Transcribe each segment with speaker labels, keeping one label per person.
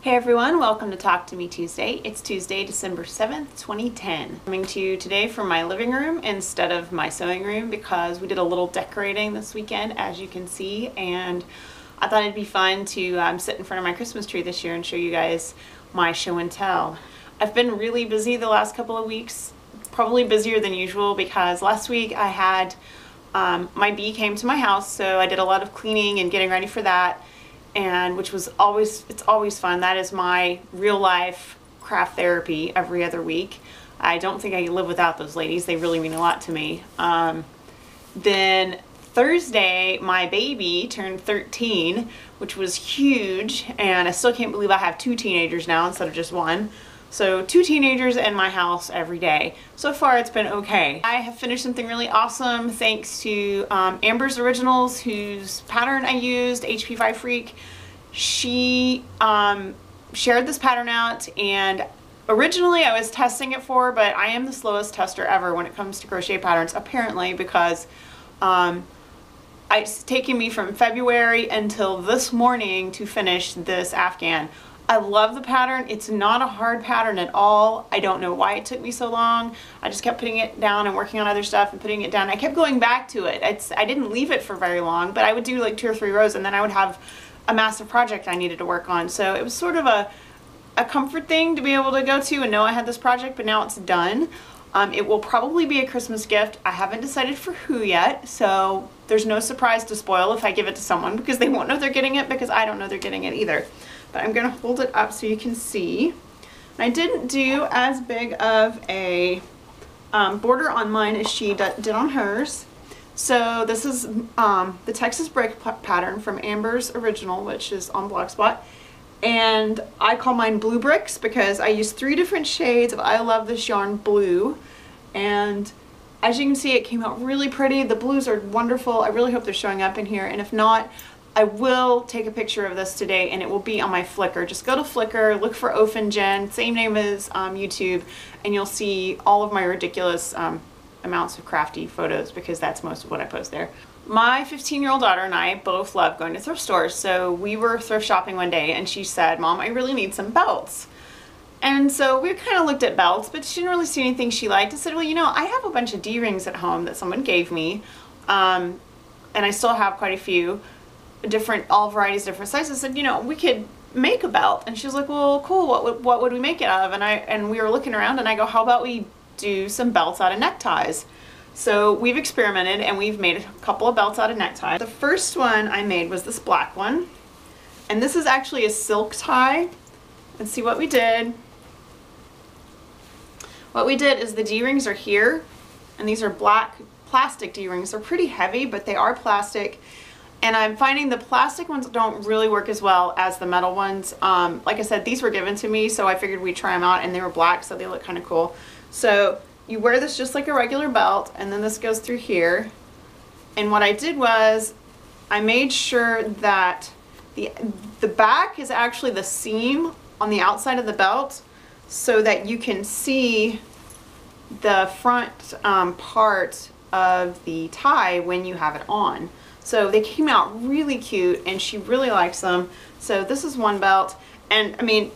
Speaker 1: Hey everyone, welcome to Talk to Me Tuesday. It's Tuesday, December 7th, 2010. Coming to you today from my living room instead of my sewing room because we did a little decorating this weekend, as you can see, and I thought it'd be fun to sit in front of my Christmas tree this year and show you guys my show and tell. I've been really busy the last couple of weeks, probably busier than usual because last week I had my bee came to my house, so I did a lot of cleaning and getting ready for that. And which was it's always fun. That is my real life craft therapy every other week. I don't think I can live without those ladies. They really mean a lot to me. Then Thursday, my baby turned 13, which was huge. And I still can't believe I have 2 teenagers now instead of just 1. So 2 teenagers in my house every day. So far it's been okay. I have finished something really awesome thanks to Amber's Originals, whose pattern I used, HP5 Freak. She shared this pattern out, and originally I was testing it for her, but I am the slowest tester ever when it comes to crochet patterns, apparently, because it's taken me from February until this morning to finish this Afghan. I love the pattern. It's not a hard pattern at all. I don't know why it took me so long. I just kept putting it down and working on other stuff and putting it down. I kept going back to it. I didn't leave it for very long, but I would do like 2 or 3 rows and then I would have a massive project I needed to work on. So it was sort of a comfort thing to be able to go to and know I had this project, but now it's done. It will probably be a Christmas gift. I haven't decided for who yet, so there's no surprise to spoil if I give it to someone because they won't know they're getting it because I don't know they're getting it either. But I'm going to hold it up so you can see. And I didn't do as big of a border on mine as she did on hers. So this is the Texas Break pattern from Amber's Original, which is on Blogspot. And I call mine Blue Bricks because I use 3 different shades of I Love This Yarn Blue. And as you can see, it came out really pretty. The blues are wonderful. I really hope they're showing up in here. And if not, I will take a picture of this today and it will be on my Flickr. Just go to Flickr, look for Ofen same name as YouTube, and you'll see all of my ridiculous amounts of crafty photos because that's most of what I post there. My 15-year-old daughter and I both love going to thrift stores, so we were thrift shopping one day and she said, "Mom, I really need some belts." And so we kind of looked at belts, but she didn't really see anything she liked. I said, "Well, you know, I have a bunch of D-rings at home that someone gave me, and I still have quite a few. All varieties, different sizes." Said, "You know, we could make a belt." And she was like, "Well, cool, what would we make it out of?" And we were looking around and I go, "How about we do some belts out of neckties?" So we've experimented and we've made a couple of belts out of neckties. The first one I made was this black one, and this is actually a silk tie. And see what we did. What we did is the D-rings are here, and these are black plastic D-rings. They're pretty heavy, but they are plastic. And I'm finding the plastic ones don't really work as well as the metal ones. Like I said, these were given to me, so I figured we'd try them out, and they were black, so they look kind of cool. So you wear this just like a regular belt, and then this goes through here. And what I did was I made sure that the back is actually the seam on the outside of the belt so that you can see the front part of the tie when you have it on. So they came out really cute and she really likes them. So this is one belt, and I mean,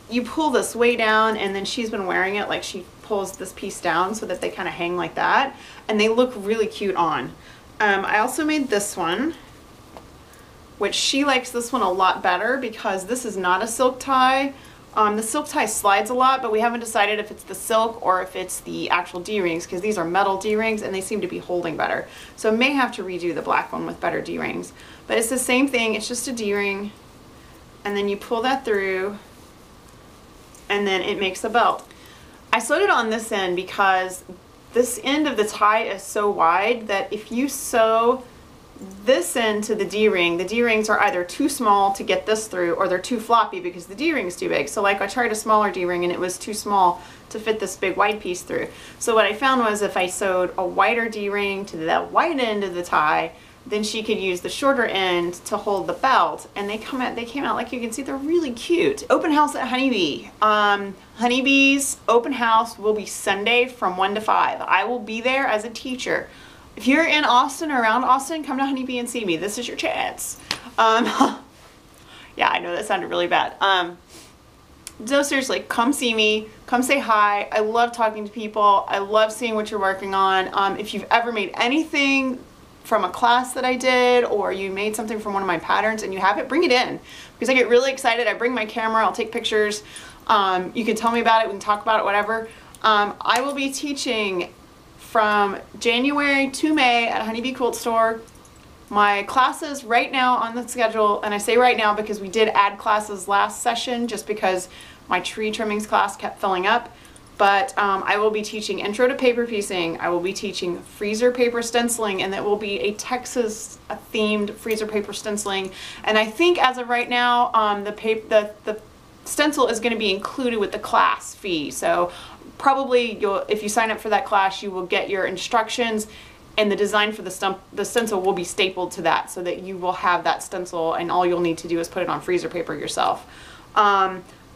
Speaker 1: you pull this way down and then she's been wearing it like she pulls this piece down so that they kind of hang like that, and they look really cute on. I also made this one, which she likes this one a lot better because this is not a silk tie. The silk tie slides a lot, but we haven't decided if it's the silk or if it's the actual D-rings because these are metal D-rings and they seem to be holding better. So I may have to redo the black one with better D-rings. But it's the same thing, it's just a D-ring, and then you pull that through and then it makes a belt. I sewed it on this end because this end of the tie is so wide that if you sew this end to the D-ring, the D-rings are either too small to get this through or they're too floppy because the D-ring is too big. So like I tried a smaller D-ring and it was too small to fit this big wide piece through. So what I found was if I sewed a wider D-ring to the wide end of the tie, then she could use the shorter end to hold the belt, and they came out like you can see, they're really cute. Open house at Honeybee. Honeybee's open house will be Sunday from 1 to 5. I will be there as a teacher. If you're in Austin or around Austin, come to Honeybee and see me. This is your chance. Yeah, I know that sounded really bad. No, seriously, come see me, come say hi. I love talking to people. I love seeing what you're working on. If you've ever made anything from a class that I did, or you made something from one of my patterns and you have it, bring it in, because I get really excited. I bring my camera, I'll take pictures. You can tell me about it, we can talk about it, whatever. I will be teaching from January to May at Honeybee Quilt Store. My classes right now on the schedule, and I say right now because we did add classes last session just because my tree trimmings class kept filling up, but I will be teaching Intro to Paper Piecing, I will be teaching freezer paper stenciling, and that will be a Texas themed freezer paper stenciling. And I think as of right now, the stencil is going to be included with the class fee. So probably if you sign up for that class, you will get your instructions, and the design for the stencil will be stapled to that, so that you will have that stencil and all you'll need to do is put it on freezer paper yourself.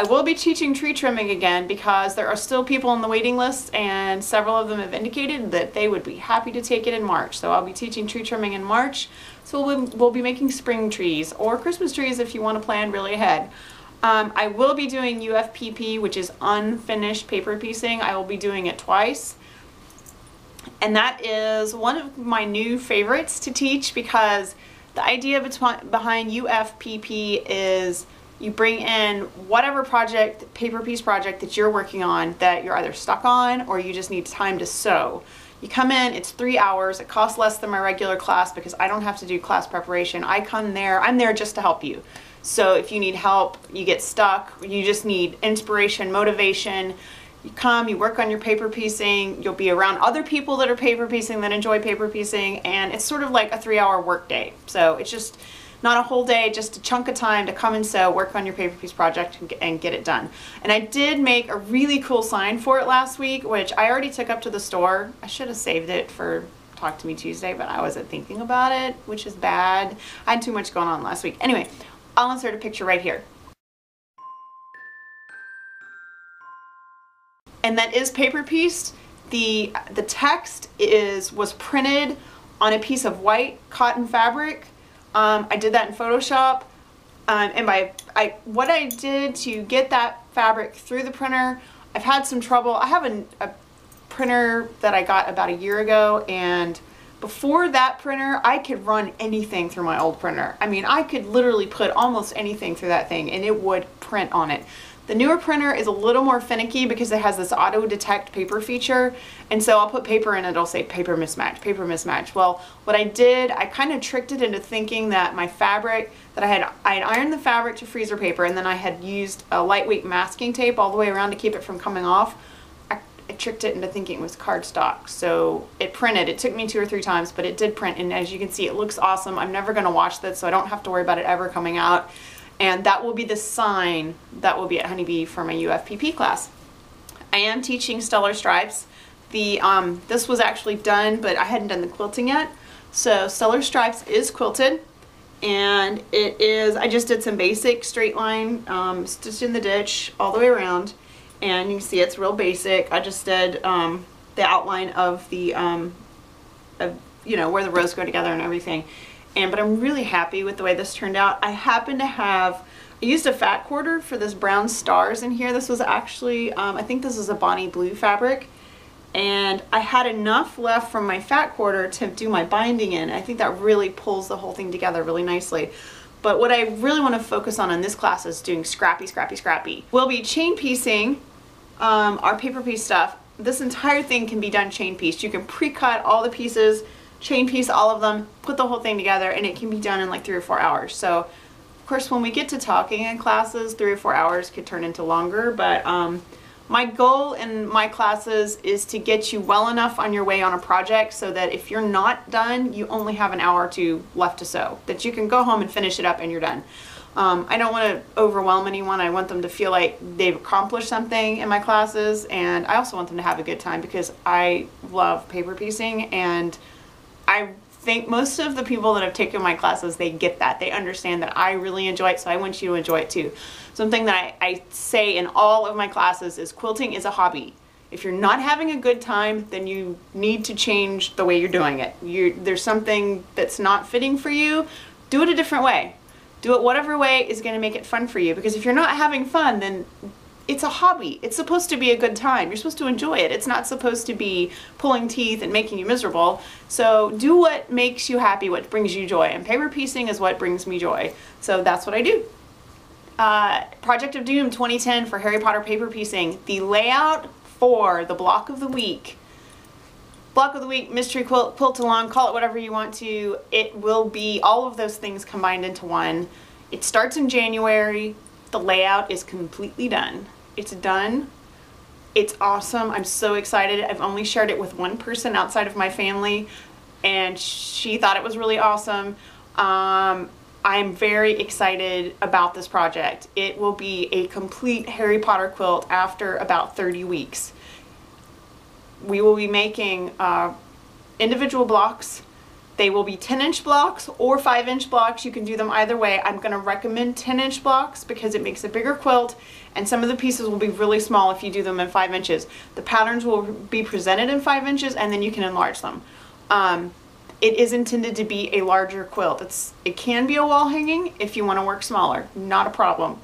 Speaker 1: I will be teaching tree trimming again because there are still people on the waiting list, and several of them have indicated that they would be happy to take it in March. So I'll be teaching tree trimming in March. So we'll be making spring trees or Christmas trees if you want to plan really ahead. I will be doing UFPP, which is unfinished paper piecing. I will be doing it twice. And that is one of my new favorites to teach, because the idea behind UFPP is you bring in whatever project, paper piece project that you're working on that you're either stuck on or you just need time to sew. You come in, it's 3 hours, it costs less than my regular class because I don't have to do class preparation. I'm there just to help you. So if you need help, you get stuck, you just need inspiration, motivation, you come, you work on your paper piecing, you'll be around other people that are paper piecing, that enjoy paper piecing, and it's sort of like a 3-hour work day. So it's just not a whole day, just a chunk of time to come and sew, work on your paper piece project and get it done. And I did make a really cool sign for it last week, which I already took up to the store. I should have saved it for Talk to Me Tuesday, but I wasn't thinking about it, which is bad. I had too much going on last week. Anyway, I'll insert a picture right here. And that is paper pieced. The text was printed on a piece of white cotton fabric. I did that in Photoshop, and what I did to get that fabric through the printer, I've had some trouble. I have a printer that I got about a year ago, and before that printer, I could run anything through my old printer. I mean, I could literally put almost anything through that thing and it would print on it. The newer printer is a little more finicky because it has this auto detect paper feature, and so I'll put paper in and it'll say paper mismatch, paper mismatch. Well, what I did, I kind of tricked it into thinking that my fabric, that I had ironed the fabric to freezer paper, and then I had used a lightweight masking tape all the way around to keep it from coming off. I tricked it into thinking it was cardstock. So it printed. It took me 2 or 3 times, but it did print, and as you can see, it looks awesome. I'm never going to wash this, so I don't have to worry about it ever coming out. And that will be the sign that will be at Honeybee for my UFPP class. I am teaching Stellar Stripes. This was actually done, but I hadn't done the quilting yet. So Stellar Stripes is quilted, and it is, I just did some basic straight line, stitched in the ditch all the way around, and you can see it's real basic. I just did the outline of the, you know, where the rows go together and everything. But I'm really happy with the way this turned out. I happen to have, I used a fat quarter for this brown stars in here. This was actually, I think this is a Bonnie Blue fabric. And I had enough left from my fat quarter to do my binding in. I think that really pulls the whole thing together really nicely. But what I really want to focus on in this class is doing scrappy, scrappy, scrappy. We'll be chain piecing our paper piece stuff. This entire thing can be done chain pieced. You can pre-cut all the pieces, chain piece all of them, put the whole thing together, and it can be done in like 3 or 4 hours. So of course when we get to talking in classes, 3 or 4 hours could turn into longer, but my goal in my classes is to get you well enough on your way on a project so that if you're not done, you only have an hour or 2 left to sew, that you can go home and finish it up and you're done. I don't want to overwhelm anyone. I want them to feel like they've accomplished something in my classes, and I also want them to have a good time because I love paper piecing, and I think most of the people that have taken my classes, they get that. They understand that I really enjoy it, so I want you to enjoy it too. Something that I say in all of my classes is quilting is a hobby. If you're not having a good time, then you need to change the way you're doing it. There's something that's not fitting for you, do it a different way. Do it whatever way is going to make it fun for you, because if you're not having fun, then it's a hobby. It's supposed to be a good time. You're supposed to enjoy it. It's not supposed to be pulling teeth and making you miserable. So do what makes you happy, what brings you joy. And paper piecing is what brings me joy. So that's what I do. Project of Doom 2010 for Harry Potter paper piecing. The layout for the block of the week, mystery quilt, quilt along, call it whatever you want to. It will be all of those things combined into one. It starts in January. The layout is completely done. It's done. It's awesome. I'm so excited. I've only shared it with one person outside of my family, and she thought it was really awesome. I'm very excited about this project. It will be a complete Harry Potter quilt after about 30 weeks. We will be making individual blocks. They will be 10-inch blocks or 5-inch blocks. You can do them either way. I'm going to recommend 10-inch blocks because it makes a bigger quilt, and some of the pieces will be really small if you do them in 5 inches. The patterns will be presented in 5 inches, and then you can enlarge them. It is intended to be a larger quilt. It can be a wall hanging if you want to work smaller. Not a problem.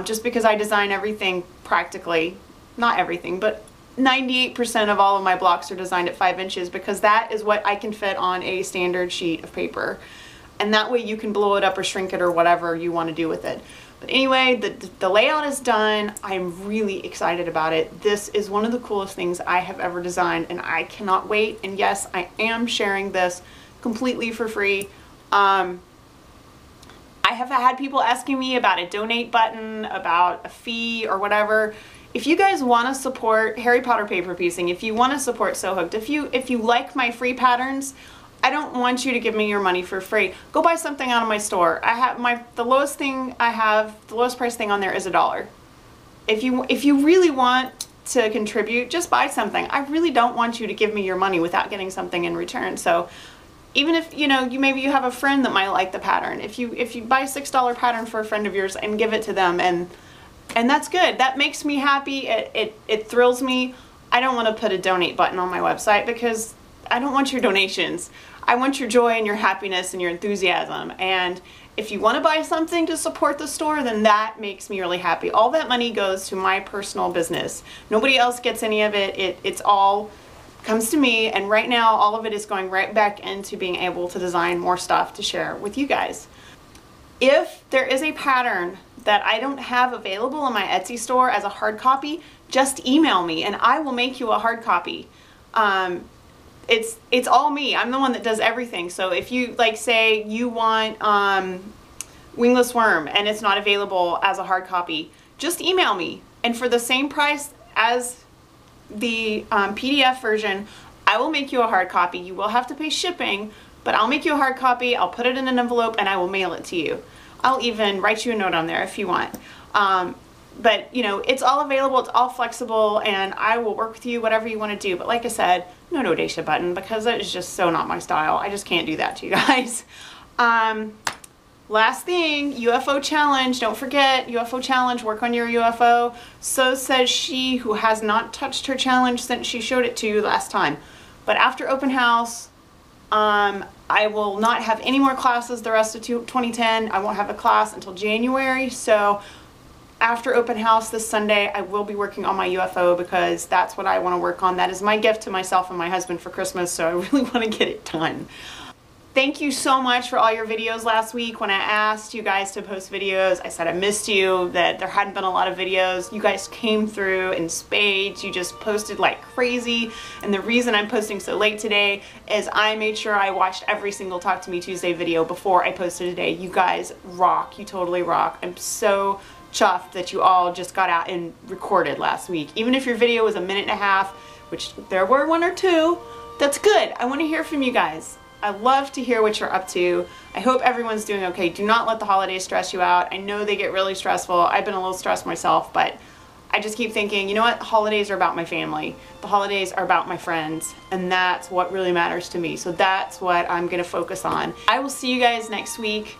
Speaker 1: Just because I design everything practically, not everything, but 98% of all of my blocks are designed at 5 inches because that is what I can fit on a standard sheet of paper. And that way you can blow it up or shrink it or whatever you want to do with it. But anyway, the layout is done. I'm really excited about it. This is one of the coolest things I have ever designed, and I cannot wait. And yes, I am sharing this completely for free. I have had people asking me about a donate button, about a fee or whatever. If you guys want to support Harry Potter paper piecing, if you want to support Sew Hooked, if you like my free patterns, I don't want you to give me your money for free. Go buy something out of my store. I have the lowest price thing on there is $1. If you really want to contribute, just buy something. I really don't want you to give me your money without getting something in return. So even if maybe you have a friend that might like the pattern, if you buy a $6 pattern for a friend of yours and give it to them, and that's good. That makes me happy. It thrills me. I don't want to put a donate button on my website because I don't want your donations. I want your joy and your happiness and your enthusiasm. And if you want to buy something to support the store, then that makes me really happy. All that money goes to my personal business. Nobody else gets any of it. It's all comes to me, and right now all of it is going right back into being able to design more stuff to share with you guys. If there is a pattern that I don't have available in my Etsy store as a hard copy, just email me and I will make you a hard copy. It's all me. I'm the one that does everything. So if you say you want Wingless Worm and it's not available as a hard copy, just email me, and for the same price as the PDF version, I will make you a hard copy. You will have to pay shipping, but I'll make you a hard copy. I'll put it in an envelope and I will mail it to you. I'll even write you a note on there if you want. But it's all available, it's all flexible, and I will work with you, whatever you want to do. But like I said, no donation button, because that is just so not my style. I just can't do that to you guys. Last thing, UFO challenge. Don't forget, UFO challenge, work on your UFO. So says she who has not touched her challenge since she showed it to you last time. But after open house, I will not have any more classes the rest of 2010. I won't have a class until January. So after open house this Sunday, I will be working on my UFO because that's what I want to work on. That is my gift to myself and my husband for Christmas, so I really want to get it done. Thank you so much for all your videos last week. When I asked you guys to post videos, I said I missed you, that there hadn't been a lot of videos. You guys came through in spades. You just posted like crazy. And the reason I'm posting so late today is I made sure I watched every single Talk to Me Tuesday video before I posted today. You guys rock. You totally rock. I'm so chuffed that you all just got out and recorded last week. Even if your video was a minute and a half, which there were one or two, that's good. I want to hear from you guys. I love to hear what you're up to. I hope everyone's doing okay. Do not let the holidays stress you out. I know they get really stressful. I've been a little stressed myself, but I just keep thinking, you know what? Holidays are about my family. The holidays are about my friends, and that's what really matters to me. So that's what I'm gonna focus on. I will see you guys next week.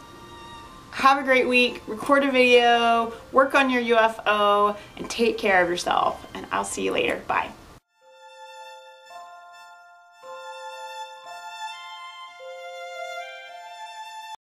Speaker 1: Have a great week. Record a video, work on your UFO, and take care of yourself. And I'll see you later. Bye.